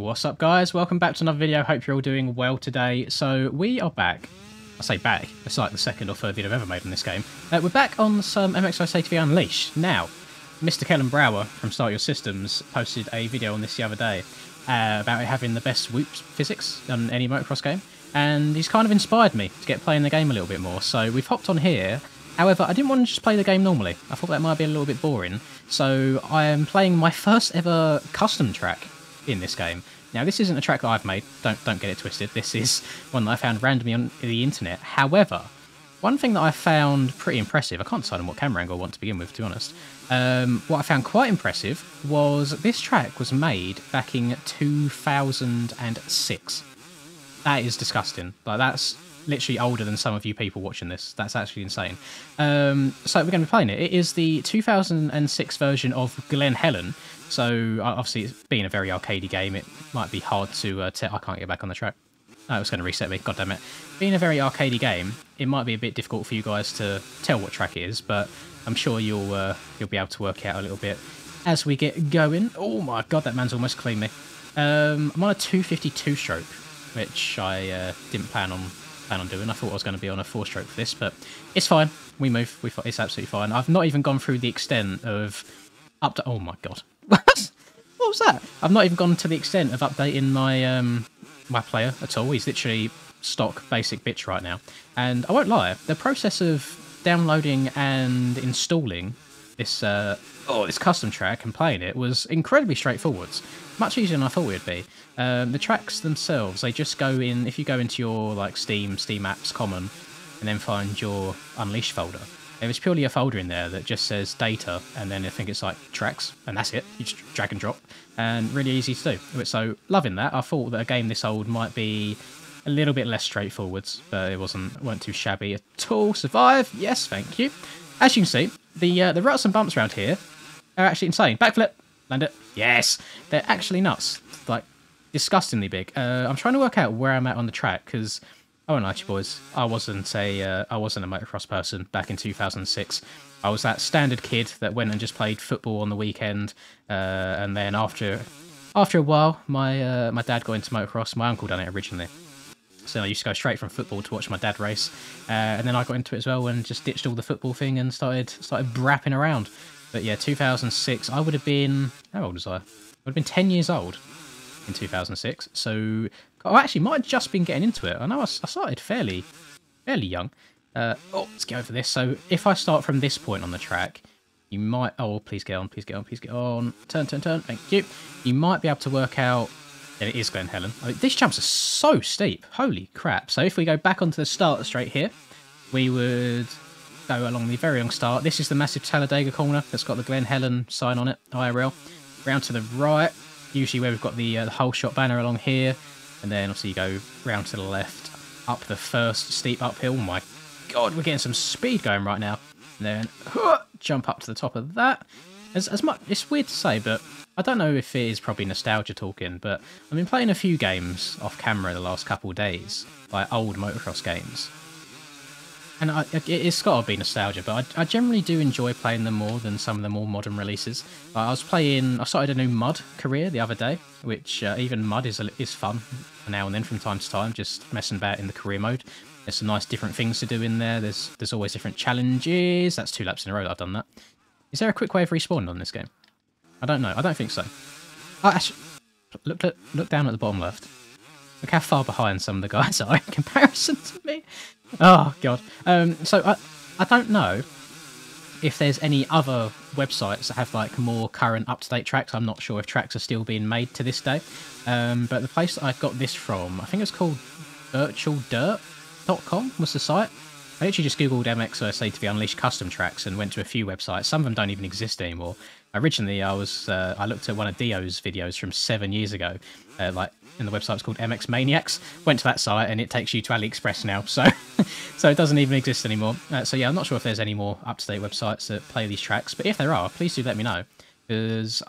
What's up, guys? Welcome back to another video. Hope you're all doing well today. So we are back. I say back, it's like the second or third video I've ever made on this game. We're back on some MvA Unleashed. Now, Mr. Kellen Brower from Start Your Systems posted a video on this the other day about it having the best whoop physics on any motocross game, and he's kind of inspired me to get playing the game a little bit more. So we've hopped on here. However, I didn't want to just play the game normally. I thought that might be a little bit boring. So I am playing my first ever custom track in this game. Now, this isn't a track that I've made. Don't get it twisted. This is one that I found randomly on the internet. However, one thing that I found pretty impressive, I can't decide on what camera angle I want to begin with, to be honest. What I found quite impressive was this track was made back in 2006. That is disgusting. Like, that's literally older than some of you people watching this. That's actually insane. So we're going to be playing it. It is the 2006 version of Glen Helen. So obviously, it's being a very arcadey game, it might be hard to tell. I can't get back on the track. Oh, it's going to reset me. God damn it. Being a very arcadey game, it might be a bit difficult for you guys to tell what track it is, but I'm sure you'll be able to work it out a little bit as we get going. Oh my god, that man's almost cleaned me. I'm on a 252 stroke, which I didn't plan on doing. I thought I was going to be on a 4-stroke for this, but it's fine. We move. It's absolutely fine. I've not even gone through the extent of up to. Oh my god, what was that? I've not even gone to the extent of updating my my player at all. He's literally stock basic bitch right now, and I won't lie. The process of downloading and installing this this custom track and playing it was incredibly straightforward. Much easier than I thought it would be. The tracks themselves, they just go in, if you go into your like Steam apps common, and then find your Unleashed folder. There's purely a folder in there that just says data, and then I think it's like tracks, and that's it. You just drag and drop, and really easy to do. So loving that. I thought that a game this old might be a little bit less straightforward, but it weren't too shabby at all. Survive, yes, thank you. As you can see, the ruts and bumps around here are actually insane. Backflip, land it, yes. They're actually nuts, like disgustingly big. I'm trying to work out where I'm at on the track, because I won't lie to you boys, I wasn't a motocross person back in 2006. I was that standard kid that went and just played football on the weekend, and then after a while, my dad got into motocross. My uncle done it originally, so I used to go straight from football to watch my dad race, and then I got into it as well and just ditched all the football thing and started brapping around. But yeah, 2006, I would have been, how old was I? I would have been 10 years old in 2006, so I actually might have just been getting into it. I know I started fairly young. Let's get over this. So if I start from this point on the track, you might... Oh, please get on, please get on, please get on. Turn, thank you. You might be able to work out... Yeah, it is Glen Helen. I mean, these jumps are so steep. Holy crap. So if we go back onto the start straight here, we would go along the very long start. This is the massive Talladega corner that's got the Glen Helen sign on it, IRL. Round to the right, usually where we've got the whole shot banner along here. And then obviously you go round to the left, up the first steep uphill. Oh my god, we're getting some speed going right now. And then jump up to the top of that. As much, it's weird to say, but I don't know if it is probably nostalgia talking, but I've been playing a few games off camera the last couple of days, like old motocross games. And it's got to be nostalgia, but I generally do enjoy playing them more than some of the more modern releases. I started a new Mud career the other day, which even Mud is fun now and then from time to time, just messing about in the career mode. There's some nice different things to do in there. There's always different challenges. That's 2 laps in a row that I've done that. Is there a quick way of respawning on this game? I don't know. I don't think so. Oh, actually, look down at the bottom left. Look how far behind some of the guys are in comparison to me. Oh, God. So I don't know if there's any other websites that have like more current up-to-date tracks. I'm not sure if tracks are still being made to this day. But the place that I got this from, I think it's called virtualdirt.com was the site. I literally just googled MvA Unleashed custom tracks and went to a few websites. Some of them don't even exist anymore. Originally, I looked at one of Dio's videos from 7 years ago, and the website's called MX Maniacs. Went to that site and it takes you to AliExpress now, so so it doesn't even exist anymore. So yeah, I'm not sure if there's any more up-to-date websites that play these tracks, but if there are, please do let me know, because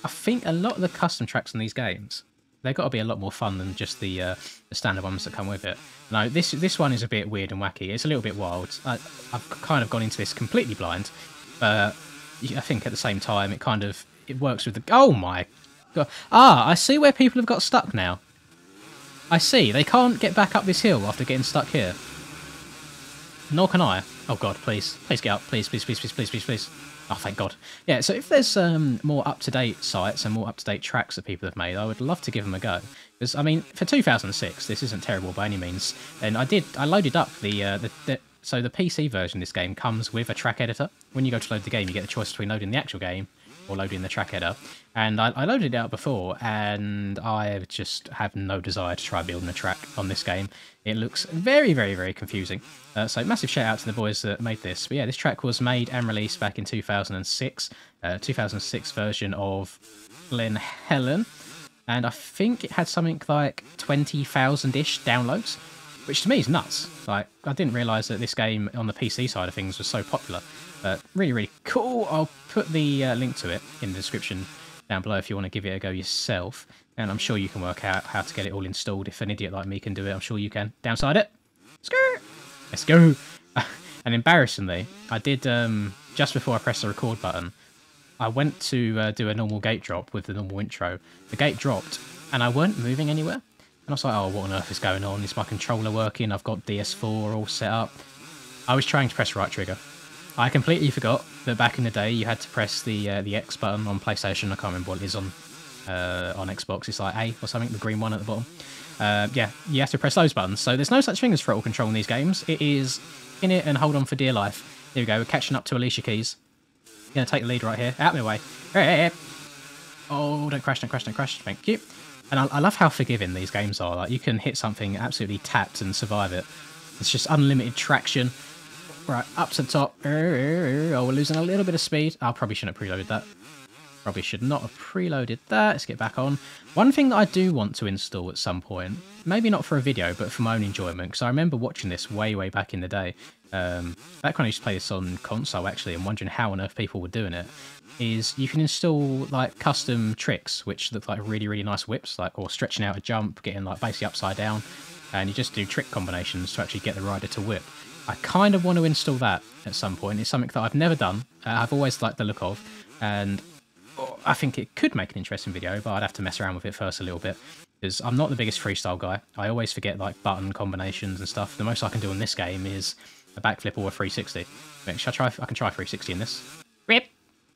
I think a lot of the custom tracks in these games, they've got to be a lot more fun than just the standard ones that come with it. No, this one is a bit weird and wacky. It's a little bit wild. I've kind of gone into this completely blind, but I think at the same time it works with the... Oh my Ah, I see where people have got stuck now. I see. They can't get back up this hill after getting stuck here. Nor can I. Oh god, please. Please get up. Please, please, please, please, please, please, please. Oh, thank god. Yeah, so if there's more up-to-date sites and more up-to-date tracks that people have made, I would love to give them a go. Because, I mean, for 2006, this isn't terrible by any means. And I loaded up so the PC version of this game comes with a track editor. When you go to load the game, you get the choice between loading the actual game or loading the track editor. And I loaded it out before, and I just have no desire to try building a track on this game. It looks very, very, very confusing. So massive shout out to the boys that made this. But yeah, this track was made and released back in 2006. 2006 version of Glen Helen. And I think it had something like 20,000-ish downloads, which to me is nuts. Like, I didn't realise that this game on the PC side of things was so popular. But really, really cool. I'll put the link to it in the description down below if you want to give it a go yourself. And I'm sure you can work out how to get it all installed. If an idiot like me can do it, I'm sure you can. Downside it. Skirt. Let's go. And embarrassingly, I did, just before I pressed the record button, I went to do a normal gate drop with the normal intro. The gate dropped, and I weren't moving anywhere. And I was like, oh, what on earth is going on? Is my controller working? I've got DS4 all set up. I was trying to press the right trigger. I completely forgot that back in the day you had to press the X button on PlayStation. I can't remember what it is on Xbox. It's like A or something, the green one at the bottom. Yeah, you have to press those buttons. So there's no such thing as throttle control in these games. It is in it and hold on for dear life. Here we go. We're catching up to Alicia Keys. Going to take the lead right here. Out of my way. Oh, don't crash, don't crash, don't crash. Thank you. And I love how forgiving these games are. Like, you can hit something absolutely tapped and survive it. It's just unlimited traction. Right, up to the top. Oh, we're losing a little bit of speed. I probably shouldn't have preloaded that. Probably should not have preloaded that. Let's get back on. One thing that I do want to install at some point, maybe not for a video, but for my own enjoyment, because I remember watching this way, way back in the day. Back when I used to play this on console, actually, and wondering how on earth people were doing it, is you can install, like, custom tricks, which look like really, really nice whips, like, or stretching out a jump, getting, like, basically upside down, and you just do trick combinations to actually get the rider to whip. I kind of want to install that at some point. It's something that I've never done. I've always liked the look of, and I think it could make an interesting video, but I'd have to mess around with it first a little bit, because I'm not the biggest freestyle guy. I always forget, like, button combinations and stuff. The most I can do in this game is a backflip or a 360. Should I try? I can try 360 in this. Rip!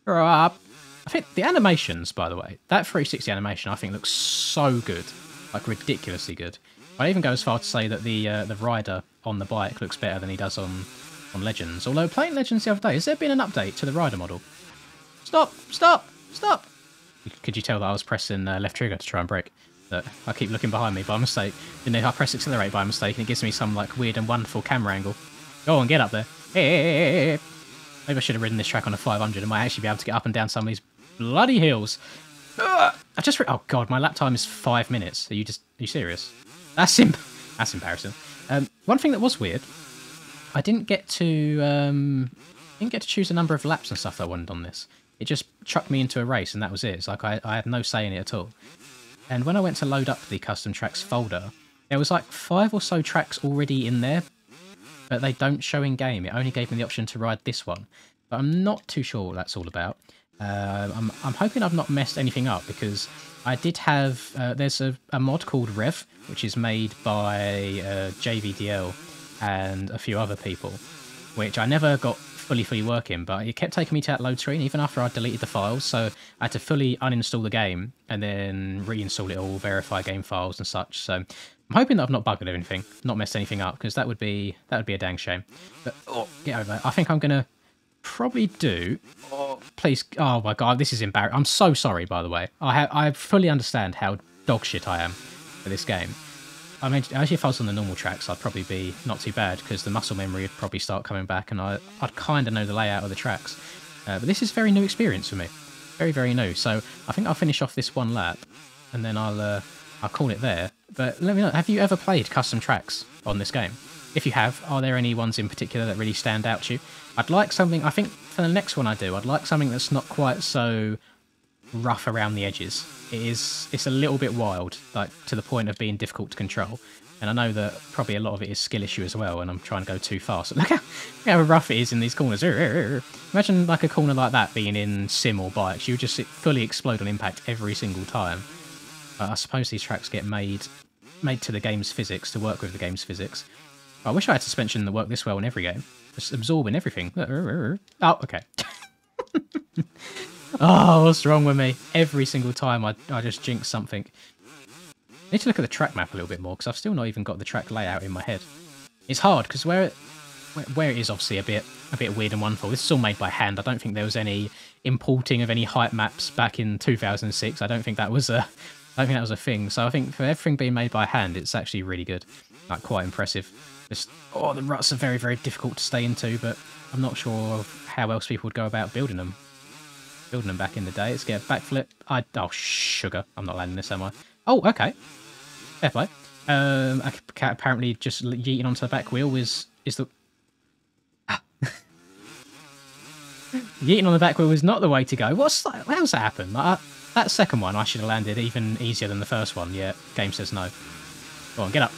Up! I think the animations, by the way, that 360 animation I think looks so good. Like, ridiculously good. I'd even go as far to say that the rider on the bike looks better than he does on Legends. Although, playing Legends the other day, has there been an update to the rider model? Stop! Stop! Stop! Could you tell that I was pressing left trigger to try and brake? That I keep looking behind me by mistake. Then I press accelerate by mistake, and it gives me some, like, weird and wonderful camera angle. Go on, get up there. Hey. Maybe I should have ridden this track on a 500. I might actually be able to get up and down some of these bloody hills. Oh god, my lap time is 5 minutes. Are you serious? That's embarrassing. One thing that was weird, I didn't get to choose a number of laps and stuff that I wanted on this. It just chucked me into a race, and that was it. It's like I had no say in it at all. And when I went to load up the custom tracks folder, there was like 5 or so tracks already in there, but they don't show in game. It only gave me the option to ride this one, but I'm not too sure what that's all about. I'm hoping I've not messed anything up, because I did have there's a mod called Rev, which is made by JVDL and a few other people, which I never got fully working, but it kept taking me to that load screen even after I deleted the files, so I had to fully uninstall the game and then reinstall it all, verify game files and such. So I'm hoping that I've not bugged anything, not messed anything up, because that would be a dang shame. But get over it. I think I'm gonna probably do. Please, oh my god, this is embarrassing. I'm so sorry, by the way. I fully understand how dog shit I am for this game. I mean, actually, if I was on the normal tracks, I'd probably be not too bad, because the muscle memory would probably start coming back, and I'd kind of know the layout of the tracks. But this is very new experience for me, very, very new. So I think I'll finish off this one lap, and then I'll call it there. But let me know, have you ever played custom tracks on this game? If you have, are there any ones in particular that really stand out to you? I'd like something, I think for the next one I do, I'd like something that's not quite so rough around the edges. It's a little bit wild, like to the point of being difficult to control. And I know that probably a lot of it is skill issue as well, and I'm trying to go too fast. Look how rough it is in these corners. Imagine like a corner like that being in sim or bikes. You would just fully explode on impact every single time. I suppose these tracks get made to the game's physics, to work with the game's physics. I wish I had suspension that worked this well in every game. Just absorbing everything. Oh, okay. Oh, what's wrong with me? Every single time I just jinx something. I need to look at the track map a little bit more, because I've still not even got the track layout in my head. It's hard, because where it is obviously a bit weird and wonderful. This is all made by hand. I don't think there was any importing of any hype maps back in 2006. I don't think that was a thing. So I think for everything being made by hand, it's actually really good. Like, quite impressive. Just, the ruts are very, very difficult to stay into, but I'm not sure of how else people would go about building them. Building them back in the day. Let's get a backflip. Oh, sugar. I'm not landing this, am I? Oh, okay. Fair play. Apparently just yeeting onto the back wheel is the... Yeeting on the back wheel is not the way to go. How's that happen? That second one I should have landed even easier than the first one. Yeah, game says no. Go on, get up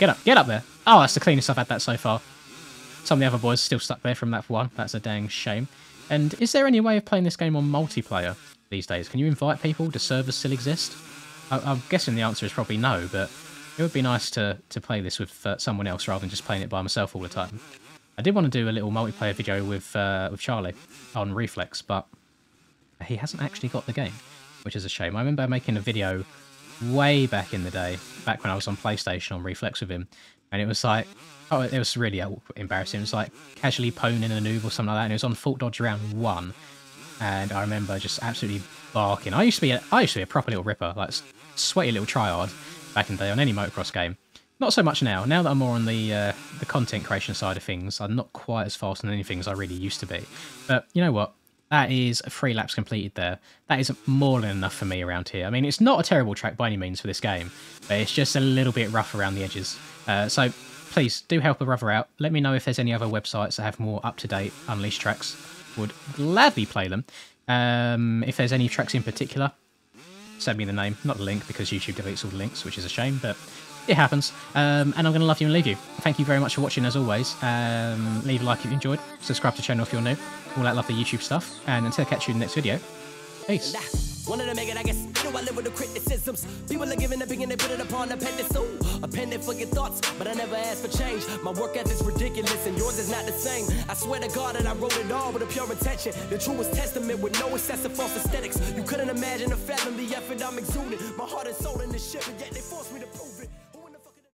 there. Oh, that's the cleanest I've had that so far. Some of the other boys are still stuck there from that one. That's a dang shame. And is there any way of playing this game on multiplayer these days? Can you invite people? Do servers still exist? I'm guessing the answer is probably no, but it would be nice to play this with someone else rather than just playing it by myself all the time. I did want to do a little multiplayer video with Charlie on Reflex, but he hasn't actually got the game, which is a shame. I remember making a video way back in the day, back when I was on PlayStation on Reflex with him, and it was like, it was really embarrassing. It was like casually poning a noob or something like that, and it was on Fault Dodge round 1, and I remember just absolutely barking. I used to be a proper little ripper, like sweaty little tryhard back in the day on any motocross game. Not so much now. Now that I'm more on the content creation side of things, I'm not quite as fast on anything as I really used to be. But you know what? That is 3 laps completed there. That is more than enough for me around here. I mean, it's not a terrible track by any means for this game, but it's just a little bit rough around the edges. So please do help a brother out. Let me know if there's any other websites that have more up-to-date Unleashed tracks. Would gladly play them. If there's any tracks in particular, send me the name, not the link, because YouTube deletes all the links, which is a shame, but it happens. And I'm going to love you and leave you. Thank you very much for watching, as always. Leave a like if you enjoyed. Subscribe to the channel if you're new. All that lovely YouTube stuff. And until I catch you in the next video, peace. Wanted to make it, I guess. You know I live with the criticisms. People are giving opinion, they put it upon a pedestal. A pendant for your thoughts, but I never asked for change. My work ethic's ridiculous, and yours is not the same. I swear to God that I wrote it all with a pure intention. The truest testament with no excessive false aesthetics. You couldn't imagine or fathom the effort I'm exuding. My heart and soul in this shit, but yet they forced me to prove it.